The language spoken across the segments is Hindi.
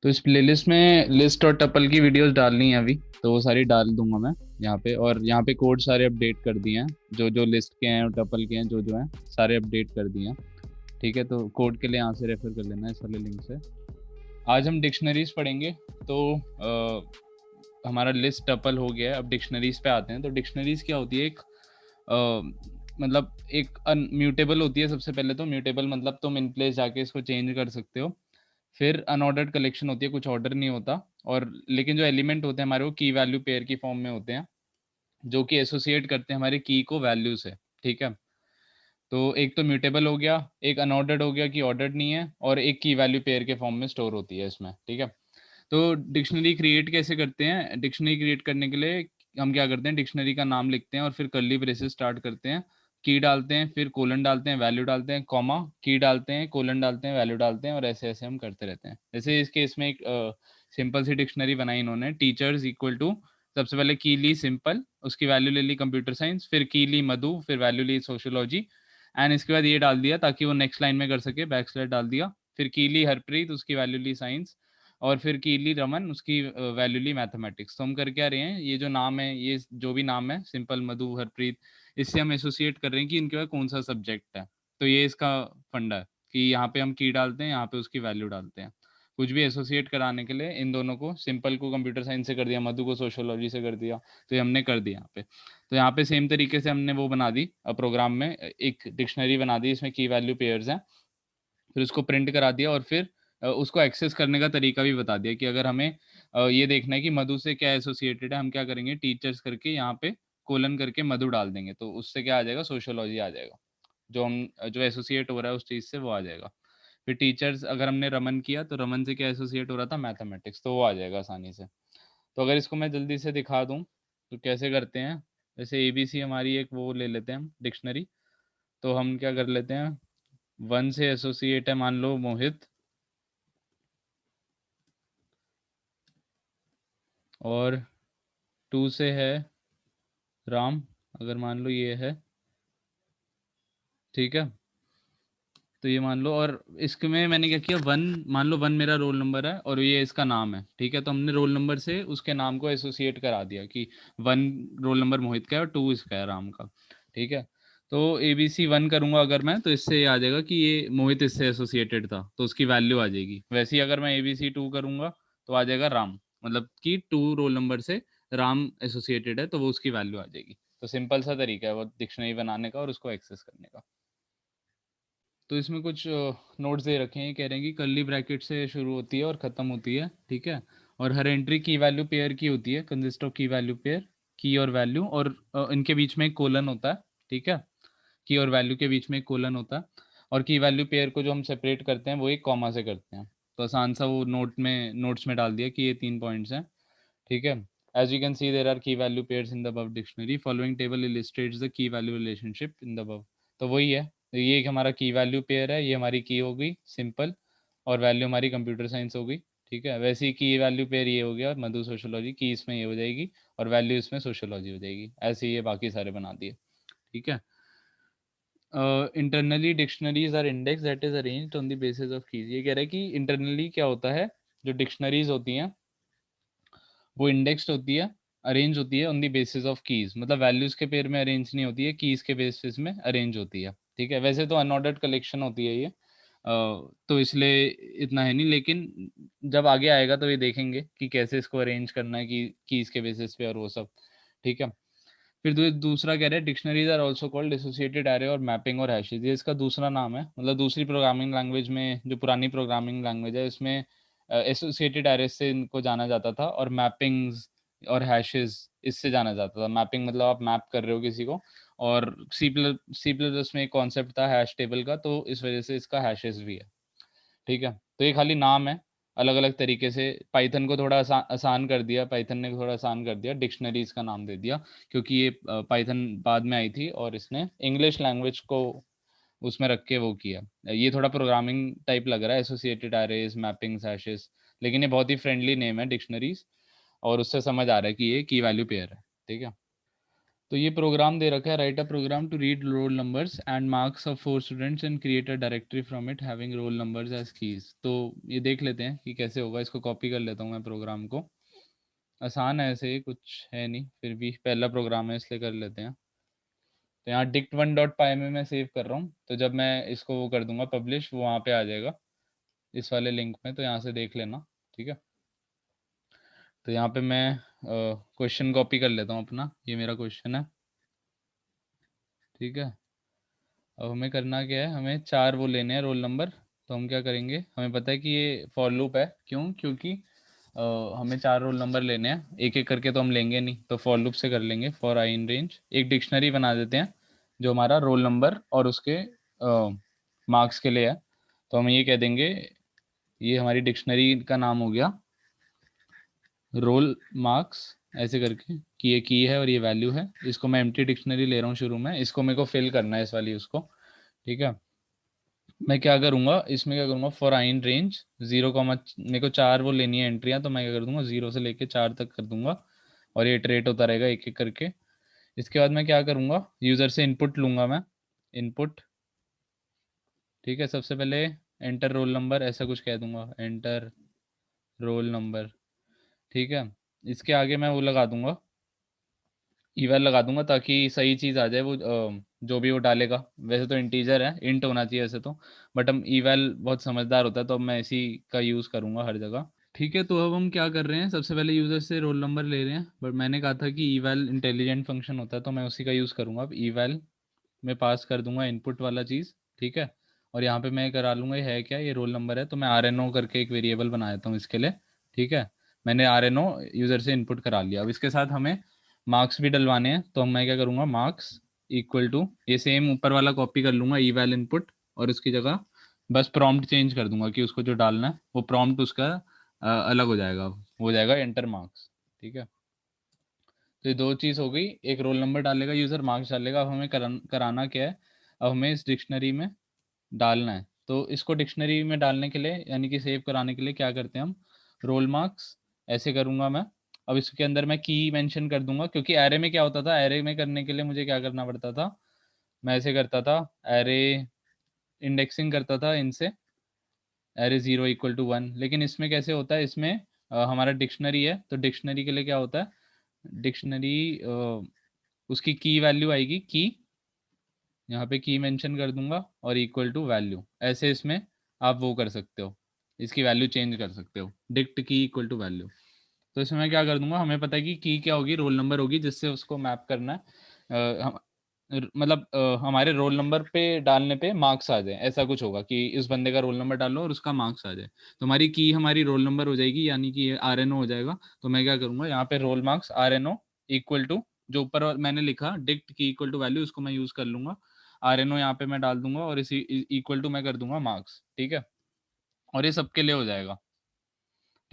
तो इस प्लेलिस्ट में लिस्ट और टपल की वीडियोस डालनी है अभी, तो वो सारी डाल दूंगा मैं यहाँ पे। और यहाँ पे कोड सारे अपडेट कर दिए हैं, जो जो लिस्ट के हैं और टपल के हैं, जो जो हैं सारे अपडेट कर दिए हैं। ठीक है, तो कोड के लिए यहाँ से रेफर कर लेना इस वाले लिंक से। आज हम डिक्शनरीज पढ़ेंगे। तो हमारा लिस्ट टपल हो गया है, अब डिक्शनरीज पे आते हैं। तो डिक्शनरीज क्या होती है? एक मतलब एक म्यूटेबल होती है। सबसे पहले तो म्यूटेबल मतलब तुम इन प्लेस जाके इसको चेंज कर सकते हो। फिर अनऑर्डर्ड कलेक्शन होती है, कुछ ऑर्डर नहीं होता। और लेकिन जो एलिमेंट होते हैं हमारे, वो की वैल्यू पेयर की फॉर्म में होते हैं, जो कि एसोसिएट करते हैं हमारे की को वैल्यू से। ठीक है, तो एक तो म्यूटेबल हो गया, एक अनऑर्डर्ड हो गया कि ऑर्डर्ड नहीं है, और एक की वैल्यू पेयर के फॉर्म में स्टोर होती है इसमें। ठीक है, तो डिक्शनरी क्रिएट कैसे करते हैं? डिक्शनरी क्रिएट करने के लिए हम क्या करते हैं, डिक्शनरी का नाम लिखते हैं और फिर कर्ली ब्रेसेस स्टार्ट करते हैं, की डालते हैं, फिर कोलन डालते हैं, वैल्यू डालते हैं, कॉमा, की डालते हैं, कोलन डालते हैं, वैल्यू डालते हैं, और ऐसे ऐसे हम करते रहते हैं। जैसे इस केस में एक सिंपल सी डिक्शनरी बनाई इन्होंने, टीचर्स इक्वल टू, सबसे पहले की ली सिंपल, उसकी वैल्यू ले ली कंप्यूटर साइंस, फिर की ली मधु, फिर वैल्यू ली सोशियोलॉजी, एंड इसके बाद ये डाल दिया ताकि वो नेक्स्ट लाइन में कर सके, बैक स्लैश डाल दिया। फिर की ली हरप्रीत, उसकी वैल्यू ली साइंस, और फिर कीली रमन, उसकी वैल्यू ली मैथमेटिक्स। तो हम कर क्या रहे हैं, ये जो नाम है, ये जो भी नाम है, सिंपल, मधु, हरप्रीत, इससे हम एसोसिएट कर रहे हैं कि इनके पास कौन सा सब्जेक्ट है। तो ये इसका फंडा है कि यहाँ पे हम की डालते हैं, यहाँ पे उसकी वैल्यू डालते हैं। कुछ भी एसोसिएट कराने के लिए इन दोनों को, सिंपल को कंप्यूटर साइंस से कर दिया, मधु को सोशियोलॉजी से कर दिया, तो ये हमने कर दिया यहाँ पे। तो यहाँ पे सेम तरीके से हमने वो बना दी, प्रोग्राम में एक डिक्शनरी बना दी, इसमें की वैल्यू पेयर्स हैं। फिर उसको प्रिंट करा दिया, और फिर उसको एक्सेस करने का तरीका भी बता दिया कि अगर हमें ये देखना है कि मधु से क्या एसोसिएटेड है, हम क्या करेंगे, टीचर्स करके यहाँ पे कोलन करके मधु डाल देंगे, तो उससे क्या आ जाएगा, सोशियोलॉजी आ जाएगा। जो हम जो एसोसिएट हो रहा है उस चीज़ से, वो आ जाएगा। फिर टीचर्स अगर हमने रमन किया, तो रमन से क्या एसोसिएट हो रहा था, मैथमेटिक्स, तो वो आ जाएगा आसानी से। तो अगर इसको मैं जल्दी से दिखा दूँ तो कैसे करते हैं, जैसे एबीसी हमारी एक वो ले लेते हैं हम डिक्शनरी। तो हम क्या कर लेते हैं, वन से एसोसिएट है मान लो मोहित, और टू से है राम, अगर मान लो ये है। ठीक है, तो ये मान लो, और इसमें मैंने क्या किया, वन मान लो, वन मेरा रोल नंबर है और ये इसका नाम है। ठीक है, तो हमने रोल नंबर से उसके नाम को एसोसिएट करा दिया कि वन रोल नंबर मोहित का है और टू इसका है, राम का। ठीक है, तो ए बी सी वन करूंगा अगर मैं, तो इससे ये आ जाएगा कि ये मोहित इससे एसोसिएटेड था, तो उसकी वैल्यू आ जाएगी। वैसे ही अगर मैं ए बी सी टू करूंगा, तो आ जाएगा राम, मतलब कि टू रोल नंबर से राम एसोसिएटेड है, तो वो उसकी वैल्यू आ जाएगी। तो सिंपल सा तरीका है वो डिक्शनरी बनाने का और उसको एक्सेस करने का। तो इसमें कुछ नोट्स दे रखे हैं, ये कह रहे हैं कि कर्ली ब्रैकेट से शुरू होती है और ख़त्म होती है। ठीक है, और हर एंट्री की वैल्यू पेयर की होती है, कंसिस्ट ऑफ की वैल्यू पेयर, की और वैल्यू, और इनके बीच में एक कोलन होता है। ठीक है, की और वैल्यू के बीच में एक कोलन होता है, और की वैल्यू पेयर को जो हम सेपरेट करते हैं वो एक कॉमा से करते हैं। तो आसान सा वो नोट्स में डाल दिया कि ये 3 पॉइंट्स हैं। ठीक है, as you can see there are key value pairs in the above dictionary, following table illustrates the key value relationship in the above। तो वही है, तो ये एक हमारा की वैल्यू पेयर है, ये हमारी की हो गई सिंपल, और वैल्यू हमारी कंप्यूटर साइंस हो गई। ठीक है, वैसे ही की वैल्यू पेयर ये हो गया, और मधु सोशोलॉजी की इसमें ये हो जाएगी, और वैल्यू इसमें सोशोलॉजी हो जाएगी। ऐसे ही ये बाकी सारे बना दिए। ठीक है, internally dictionaries are index that is arranged on the basis of keys. ये कह रहा है कि इंटरनली क्या होता है, जो डिक्शनरीज होती हैं वो इंडेक्स्ड होती है, अरेंज होती है on the basis of keys, मतलब वैल्यूज के पेयर में अरेंज नहीं होती है, कीज के बेसिस में अरेंज होती है। ठीक है, वैसे तो अनऑर्डर्ड कलेक्शन होती है ये, तो इसलिए इतना है नहीं, लेकिन जब आगे आएगा तो ये देखेंगे कि कैसे इसको अरेंज करना है कि कीज के बेसिस पे और वो सब। ठीक है, फिर दूसरा कह रहे हैं, dictionaries are also called associated array और मैपिंग और हैशेज। ये इसका दूसरा नाम है, मतलब दूसरी प्रोग्रामिंग लैंग्वेज में, जो पुरानी प्रोग्रामिंग लैंग्वेज है, इसमें एसोसिएटेड एरे से इनको जाना जाता था, और मैपिंग्स और हैशेज इससे जाना जाता था। मैपिंग मतलब आप मैप कर रहे हो किसी को, और सी प्लस में एक कॉन्सेप्ट था हैश टेबल का, तो इस वजह से इसका हैशेज भी है। ठीक है, तो ये खाली नाम है, अलग अलग तरीके से पाइथन को थोड़ा आसान कर दिया, पाइथन ने थोड़ा आसान कर दिया, डिक्शनरीज का नाम दे दिया, क्योंकि ये पाइथन बाद में आई थी और इसने इंग्लिश लैंग्वेज को उसमें रख के वो किया। ये थोड़ा प्रोग्रामिंग टाइप लग रहा है, एसोसिएटेड एरेज, मैपिंग्स, हैशेस, लेकिन ये बहुत ही फ्रेंडली नेम है डिक्शनरीज, और उससे समझ आ रहा है कि ये की वैल्यू पेयर है। ठीक है, तो ये प्रोग्राम दे रखा है, write a program to read roll numbers and marks of 4 students and create a directory from it having roll numbers as keys. तो ये देख लेते हैं कि कैसे होगा, इसको कॉपी कर लेता हूँ मैं प्रोग्राम को। आसान है, ऐसे ही कुछ है नहीं, फिर भी पहला प्रोग्राम है इसलिए कर लेते हैं। तो यहाँ dict1.py में मैं सेव कर रहा हूँ, तो जब मैं इसको वो कर दूंगा पब्लिश, वो वहाँ पे आ जाएगा इस वाले लिंक में, तो यहाँ से देख लेना। ठीक है, तो यहाँ पे मैं क्वेश्चन कॉपी कर लेता हूँ अपना, ये मेरा क्वेश्चन है। ठीक है, अब हमें करना क्या है, हमें 4 वो लेने हैं रोल नंबर। तो हम क्या करेंगे, हमें पता है कि ये फॉर लूप है, क्यों, क्योंकि हमें 4 रोल नंबर लेने हैं, एक एक करके तो हम लेंगे नहीं, तो फॉर लूप से कर लेंगे। फॉर आई इन रेंज एक डिक्शनरी बना देते हैं जो हमारा रोल नंबर और उसके मार्क्स के लिए है। तो हम ये कह देंगे, ये हमारी डिक्शनरी का नाम हो गया रोल मार्क्स, ऐसे करके कि ये की है और ये वैल्यू है। इसको मैं एम्प्टी डिक्शनरी ले रहा हूँ शुरू में, इसको मेरे को फिल करना है इस वाली उसको। ठीक है, मैं क्या करूँगा इसमें, क्या करूँगा फॉर आई इन रेंज 0, मेरे को 4 वो लेनी है एंट्रियाँ, तो मैं क्या कर दूंगा 0 से लेके 4 तक कर दूंगा, और ये इटरेट होता रहेगा एक एक करके। इसके बाद मैं क्या करूँगा, यूज़र से इनपुट लूँगा मैं, इनपुट। ठीक है, सबसे पहले एंटर रोल नंबर ऐसा कुछ कह दूंगा, एंटर रोल नंबर। ठीक है, इसके आगे मैं वो लगा दूंगा, ईवैल लगा दूंगा, ताकि सही चीज़ आ जाए। वो जो भी वो डालेगा, वैसे तो इंटीजर है, इंट होना चाहिए वैसे तो, बट हम ईवैल बहुत समझदार होता है, तो अब मैं इसी का यूज़ करूंगा हर जगह। ठीक है, तो अब हम क्या कर रहे हैं, सबसे पहले यूज़र से रोल नंबर ले रहे हैं, बट मैंने कहा था कि ईवैल इंटेलिजेंट फंक्शन होता है, तो मैं उसी का यूज़ करूंगा। अब ईवैल में पास कर दूंगा इनपुट वाला चीज़। ठीक है, और यहाँ पे मैं करा लूँगा ये है क्या, ये रोल नंबर है, तो मैं RNO करके एक वेरिएबल बना देता हूँ इसके लिए। ठीक है, मैंने RNO यूज़र से इनपुट करा लिया। अब इसके साथ हमें मार्क्स भी डलवाने हैं, तो मैं क्या करूँगा, मार्क्स इक्वल टू, ये सेम ऊपर वाला कॉपी कर लूँगा ईवैल इनपुट, और उसकी जगह बस प्रॉम्प्ट चेंज कर दूंगा कि उसको जो डालना है वो प्रॉम्प्ट उसका अलग हो जाएगा, हो जाएगा एंटर मार्क्स। ठीक है, तो ये 2 चीज़ हो गई, एक रोल नंबर डालेगा यूज़र, मार्क्स डालेगा। अब हमें कराना क्या है, अब हमें इस डिक्शनरी में डालना है। तो इसको डिक्शनरी में डालने के लिए, यानी कि सेव कराने के लिए क्या करते हैं हम, रोल मार्क्स ऐसे करूँगा मैं। अब इसके अंदर मैं की मेंशन कर दूंगा, क्योंकि एरे में क्या होता था, एरे में करने के लिए मुझे क्या करना पड़ता था, मैं ऐसे करता था, एरे इंडेक्सिंग करता था इनसे, एरे 0 इक्वल टू 1। लेकिन इसमें कैसे होता है, इसमें हमारा डिक्शनरी है, तो डिक्शनरी के लिए क्या होता है, डिक्शनरी उसकी की वैल्यू आएगी, की, यहाँ पे की मेंशन कर दूंगा और इक्वल टू वैल्यू, ऐसे इसमें आप वो कर सकते हो, इसकी वैल्यू चेंज कर सकते हो, डिक्ट की इक्वल टू वैल्यू। तो इसमें मैं क्या कर दूंगा, हमें पता है कि की क्या होगी, रोल नंबर होगी, जिससे उसको मैप करना है। मतलब हमारे रोल नंबर पे डालने पे मार्क्स आ जाए, ऐसा कुछ होगा कि इस बंदे का रोल नंबर डालो और उसका मार्क्स आ जाए। तो हमारी की हमारी रोल नंबर हो जाएगी, यानी कि ये RNO हो जाएगा। तो मैं क्या करूँगा, यहाँ पे roll marks RNO equal to, जो ऊपर मैंने लिखा डिक्ट की इक्वल टू वैल्यू, उसको मैं यूज़ कर लूँगा। RNO यहाँ पे मैं डाल दूंगा, और इसी इक्वल टू मैं कर दूंगा मार्क्स। ठीक है, और ये सबके लिए हो जाएगा।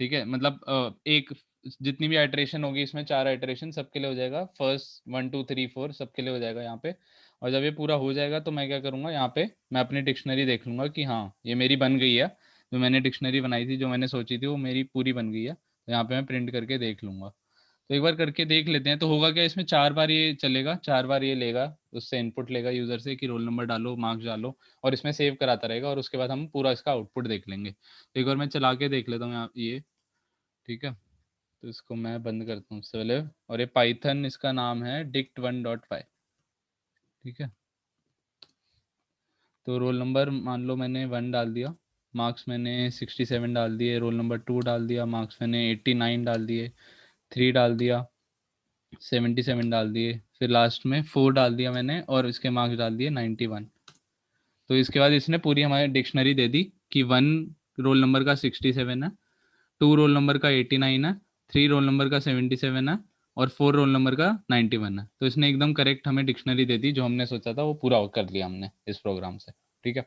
ठीक है, मतलब एक जितनी भी आइटरेशन होगी इसमें, 4 आइटरेशन सबके लिए हो जाएगा, फर्स्ट 1 2 3 4 सबके लिए हो जाएगा यहाँ पे। और जब ये पूरा हो जाएगा, तो मैं क्या करूँगा, यहाँ पे मैं अपनी डिक्शनरी देख लूँगा कि हाँ ये मेरी बन गई है, जो मैंने डिक्शनरी बनाई थी, जो मैंने सोची थी, वो मेरी पूरी बन गई है। तो यहाँ पे मैं प्रिंट करके देख लूँगा। तो एक बार करके देख लेते हैं, तो होगा क्या, इसमें 4 बार ये चलेगा, 4 बार ये लेगा, उससे इनपुट लेगा यूज़र से कि रोल नंबर डालो, मार्क्स डालो, और इसमें सेव कराता रहेगा, और उसके बाद हम पूरा इसका आउटपुट देख लेंगे। तो एक बार मैं चला के देख लेता हूँ यहाँ ये। ठीक है, तो इसको मैं बंद करता हूँ सबसे पहले, और ये पाइथन इसका नाम है dict1.py। ठीक है, तो रोल नंबर मान लो मैंने 1 डाल दिया, मार्क्स मैंने 67 डाल दिए, रोल नंबर 2 डाल दिया, मार्क्स मैंने 89 डाल दिए, 3 डाल दिया, 77 डाल दिए, फिर लास्ट में 4 डाल दिया मैंने, और इसके मार्क्स डाल दिए 91। तो इसके बाद इसने पूरी हमारी डिक्शनरी दे दी कि 1 रोल नंबर का 67 है, 2 रोल नंबर का 89 है, 3 रोल नंबर का 77 है, और 4 रोल नंबर का 91 है। तो इसने एकदम करेक्ट हमें डिक्शनरी दे दी, जो हमने सोचा था वो पूरा कर लिया हमने इस प्रोग्राम से। ठीक है,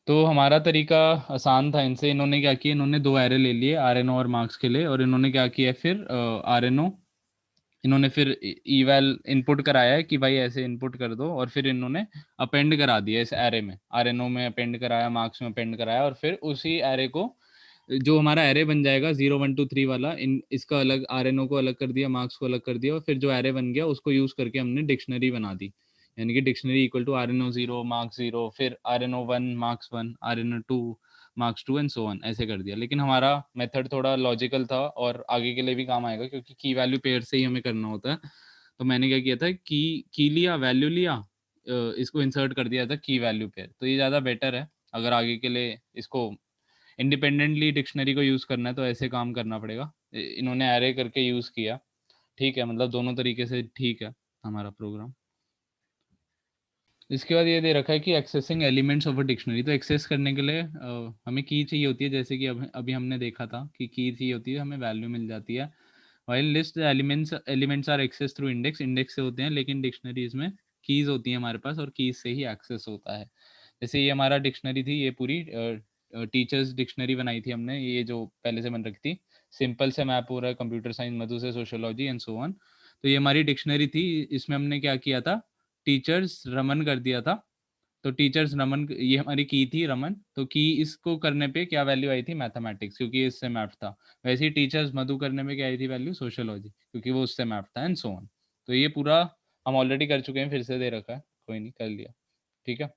तो हमारा तरीका आसान था इनसे। इन्होंने क्या किया, इन्होंने 2 एरे ले लिए RNO और मार्क्स के लिए, और इन्होंने क्या किया फिर, RNO इन्होंने फिर ईवैल इनपुट कराया है कि भाई ऐसे इनपुट कर दो, और फिर इन्होंने अपेंड करा दिया इस एरे में, RNO में अपेंड कराया, मार्क्स में अपेंड कराया, और फिर उसी एरे को जो हमारा एरे बन जाएगा 0 1 2 3 वाला, इन इसका अलग आरएनओ को अलग कर दिया, मार्क्स को अलग कर दिया, और फिर जो एरे बन गया उसको यूज करके हमने डिक्शनरी बना दी। यानी कि dictionary equal to RNO 0 marks 0, फिर RNO 1 marks 1, RNO 2 marks 2 and so on, ऐसे कर दिया। लेकिन हमारा मेथड थोड़ा लॉजिकल था और आगे के लिए भी काम आएगा, क्योंकि की वैल्यू पेयर से ही हमें करना होता है। तो मैंने क्या किया था, की लिया, वैल्यू लिया, इसको इंसर्ट कर दिया था की वैल्यू पेयर। तो ये ज़्यादा बेटर है। अगर आगे के लिए इसको इंडिपेंडेंटली डिक्शनरी को यूज़ करना है तो ऐसे काम करना पड़ेगा। इन्होंने एरे करके यूज़ किया, ठीक है, मतलब दोनों तरीके से ठीक है हमारा प्रोग्राम। इसके बाद ये दे रखा है कि accessing elements of a dictionary. तो एक्सेस करने के लिए हमें की चाहिए होती है, जैसे कि अभी हमने देखा था कि की चाहिए होती है, हमें वैल्यू मिल जाती है। While list elements are access through index, index से होते हैं, लेकिन डिक्शनरीज में कीज होती है हमारे पास, और कीज से ही एक्सेस होता है। जैसे ये हमारा डिक्शनरी थी, ये पूरी टीचर्स डिक्शनरी बनाई थी हमने, ये जो पहले से बन रखी थी, सिंपल से मैप हो रहा है कंप्यूटर साइंस, मधु से सोशियोलॉजी एंड सो ऑन। तो ये हमारी डिक्शनरी थी, इसमें हमने क्या किया था, टीचर्स रमन कर दिया था। तो टीचर्स रमन, ये हमारी की थी रमन, तो की इसको करने पे क्या वैल्यू आई थी, मैथमेटिक्स, क्योंकि इससे मैप था। वैसे ही टीचर्स मधु करने में क्या आई थी वैल्यू, सोशियोलॉजी, क्योंकि वो उससे मैप था एंड सो ऑन। तो ये पूरा हम ऑलरेडी कर चुके हैं, फिर से दे रखा है, कोई नहीं, कर लिया, ठीक है।